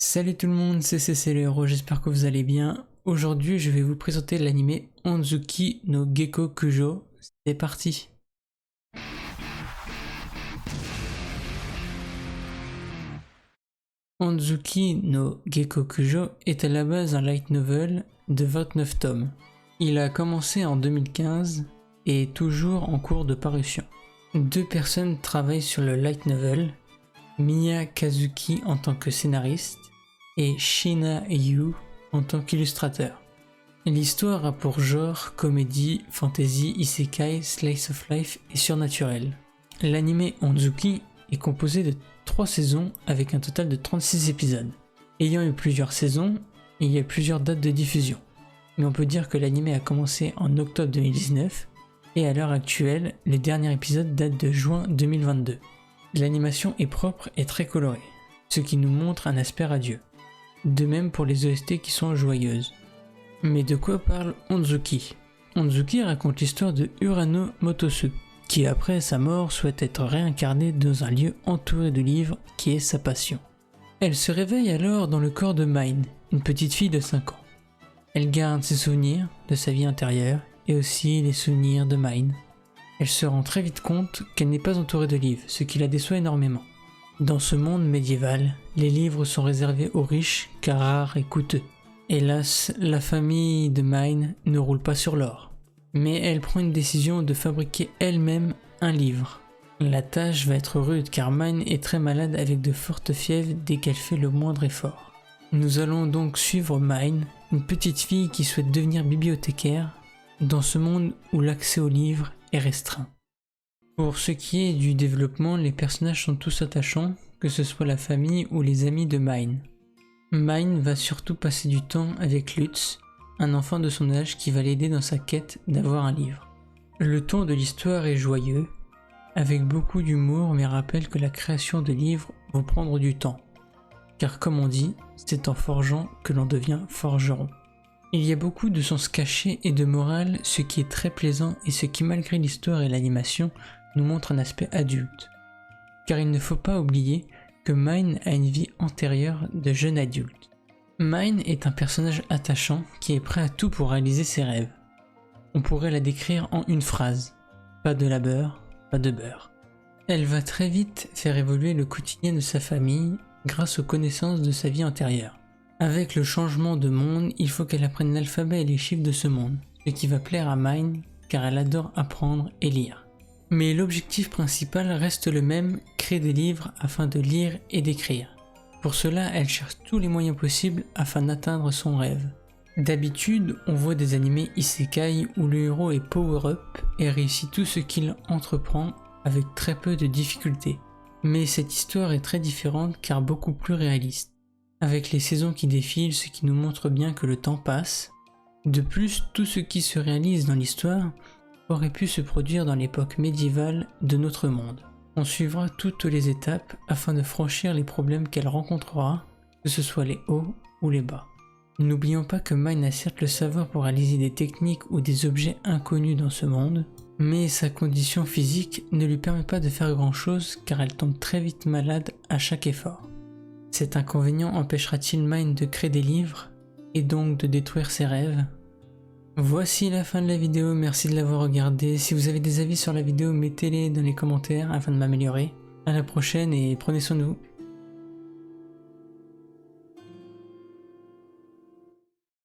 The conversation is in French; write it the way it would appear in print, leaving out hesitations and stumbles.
Salut tout le monde, c'est le héros, j'espère que vous allez bien. Aujourd'hui, je vais vous présenter l'anime Onzuki no Geko Kujo. C'est parti. Onzuki no Geko Kujo est à la base un light novel de 29 tomes. Il a commencé en 2015 et est toujours en cours de parution. Deux personnes travaillent sur le light novel, Miya Kazuki en tant que scénariste et Shina Yu en tant qu'illustrateur. L'histoire a pour genre comédie, fantasy, isekai, slice of life et surnaturel. L'anime Onzuki est composé de 3 saisons avec un total de 36 épisodes. Ayant eu plusieurs saisons, il y a plusieurs dates de diffusion. Mais on peut dire que l'anime a commencé en octobre 2019 et à l'heure actuelle, les derniers épisodes datent de juin 2022. L'animation est propre et très colorée, ce qui nous montre un aspect radieux. De même pour les OST qui sont joyeuses. Mais de quoi parle Onzuki? Onzuki raconte l'histoire de Urano Motosu, qui après sa mort souhaite être réincarnée dans un lieu entouré de livres qui est sa passion. Elle se réveille alors dans le corps de Mine, une petite fille de 5 ans. Elle garde ses souvenirs de sa vie intérieure et aussi les souvenirs de Mine. Elle se rend très vite compte qu'elle n'est pas entourée de livres, ce qui la déçoit énormément. Dans ce monde médiéval, les livres sont réservés aux riches car rares et coûteux. Hélas, la famille de Mine ne roule pas sur l'or. Mais elle prend une décision de fabriquer elle-même un livre. La tâche va être rude car Mine est très malade avec de fortes fièvres dès qu'elle fait le moindre effort. Nous allons donc suivre Mine, une petite fille qui souhaite devenir bibliothécaire, dans ce monde où l'accès aux livres est restreint. Pour ce qui est du développement, les personnages sont tous attachants, que ce soit la famille ou les amis de Mine. Mine va surtout passer du temps avec Lutz, un enfant de son âge qui va l'aider dans sa quête d'avoir un livre. Le ton de l'histoire est joyeux, avec beaucoup d'humour mais rappelle que la création de livres va prendre du temps. Car comme on dit, c'est en forgeant que l'on devient forgeron. Il y a beaucoup de sens caché et de morale, ce qui est très plaisant et ce qui malgré l'histoire et l'animation nous montre un aspect adulte. Car il ne faut pas oublier que Mine a une vie antérieure de jeune adulte. Mine est un personnage attachant qui est prêt à tout pour réaliser ses rêves. On pourrait la décrire en une phrase: pas de labeur, pas de beurre. Elle va très vite faire évoluer le quotidien de sa famille grâce aux connaissances de sa vie antérieure. Avec le changement de monde, il faut qu'elle apprenne l'alphabet et les chiffres de ce monde, ce qui va plaire à Mine car elle adore apprendre et lire. Mais l'objectif principal reste le même, créer des livres afin de lire et d'écrire. Pour cela, elle cherche tous les moyens possibles afin d'atteindre son rêve. D'habitude, on voit des animés isekai où le héros est power-up et réussit tout ce qu'il entreprend avec très peu de difficultés. Mais cette histoire est très différente car beaucoup plus réaliste. Avec les saisons qui défilent, ce qui nous montre bien que le temps passe. De plus, tout ce qui se réalise dans l'histoire aurait pu se produire dans l'époque médiévale de notre monde. On suivra toutes les étapes afin de franchir les problèmes qu'elle rencontrera, que ce soit les hauts ou les bas. N'oublions pas que Mine a certes le savoir pour réaliser des techniques ou des objets inconnus dans ce monde, mais sa condition physique ne lui permet pas de faire grand chose car elle tombe très vite malade à chaque effort. Cet inconvénient empêchera-t-il Mine de créer des livres et donc de détruire ses rêves? Voici la fin de la vidéo, merci de l'avoir regardé. Si vous avez des avis sur la vidéo, mettez-les dans les commentaires afin de m'améliorer. À la prochaine et prenez soin de vous.